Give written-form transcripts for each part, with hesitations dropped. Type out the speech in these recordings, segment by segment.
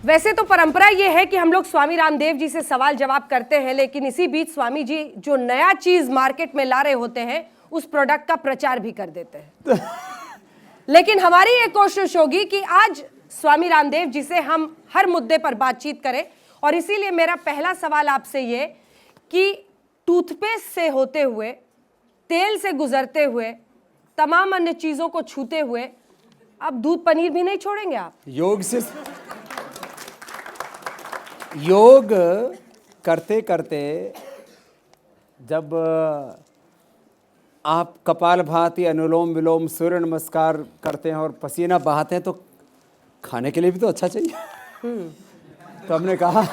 वैसे तो परंपरा ये है कि हम लोग स्वामी रामदेव जी से सवाल जवाब करते हैं, लेकिन इसी बीच स्वामी जी जो नया चीज मार्केट में ला रहे होते हैं उस प्रोडक्ट का प्रचार भी कर देते हैं। लेकिन हमारी ये कोशिश होगी कि आज स्वामी रामदेव जी से हम हर मुद्दे पर बातचीत करें, और इसीलिए मेरा पहला सवाल आपसे ये कि टूथपेस्ट से होते हुए, तेल से गुजरते हुए, तमाम अन्य चीजों को छूते हुए अब दूध पनीर भी नहीं छोड़ेंगे आप? योग करते करते जब आप कपालभाति, अनुलोम विलोम, सूर्य नमस्कार करते हैं और पसीना बहाते हैं तो खाने के लिए भी तो अच्छा चाहिए। तो हमने कहा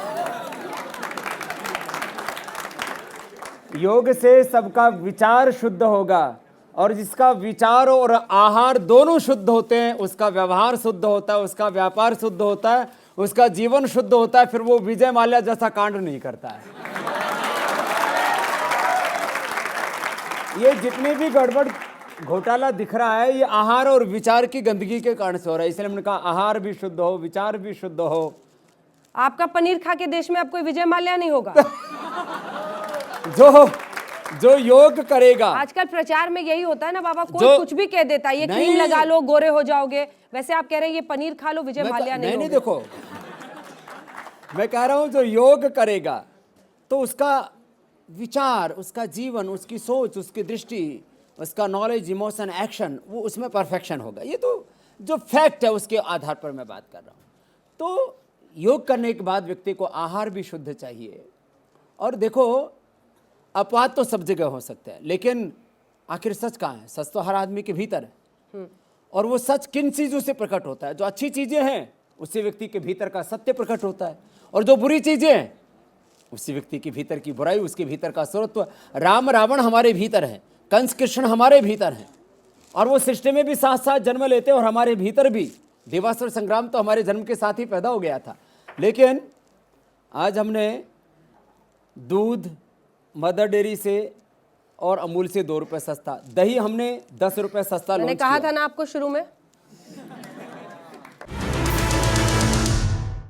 योग से सबका विचार शुद्ध होगा, और जिसका विचार और आहार दोनों शुद्ध होते हैं उसका व्यवहार शुद्ध होता है, उसका व्यापार शुद्ध होता है, उसका जीवन शुद्ध होता है, फिर वो विजय माल्या जैसा कांड नहीं करता है। ये जितनी भी गड़बड़ घोटाला दिख रहा है ये आहार और विचार की गंदगी के कारण से हो रहा है। इसलिए हमने कहा आहार भी शुद्ध हो, विचार भी शुद्ध हो। आपका पनीर खा के देश में अब कोई विजय माल्या नहीं होगा। जो योग करेगा। आजकल प्रचार में यही होता है ना बाबा, कोई कुछ भी कह देता है, ये क्रीम लगा लो गोरे हो जाओगे। वैसे आप कह रहे हैं ये पनीर खा लो विजय माल्या नहीं होगा। देखो मैं कह रहा हूं जो योग करेगा तो उसका विचार, उसका जीवन, उसकी सोच, उसकी दृष्टि, उसका नॉलेज, इमोशन, एक्शन, वो उसमें परफेक्शन होगा। ये तो जो फैक्ट है उसके आधार पर मैं बात कर रहा हूं। तो योग करने के बाद व्यक्ति को आहार भी शुद्ध चाहिए। और देखो अपवाद तो सब जगह हो सकता है, लेकिन आखिर सच कहाँ है? सच तो हर आदमी के भीतर है। और वो सच किन चीज़ों से प्रकट होता है? जो अच्छी चीज़ें हैं उसी व्यक्ति के भीतर का सत्य प्रकट होता है, और जो बुरी चीज़ें हैं उसी व्यक्ति के भीतर की बुराई, उसके भीतर का स्वरूप। राम रावण हमारे भीतर है, कंस कृष्ण हमारे भीतर हैं, और वो सृष्टि में भी साथ साथ जन्म लेते हैं, और हमारे भीतर भी देवासुर संग्राम तो हमारे जन्म के साथ ही पैदा हो गया था। लेकिन आज हमने दूध मदर डेयरी से और अमूल से 2 रुपये सस्ता, दही हमने 10 रुपये सस्ता मैंने कहा था ना आपको शुरू में,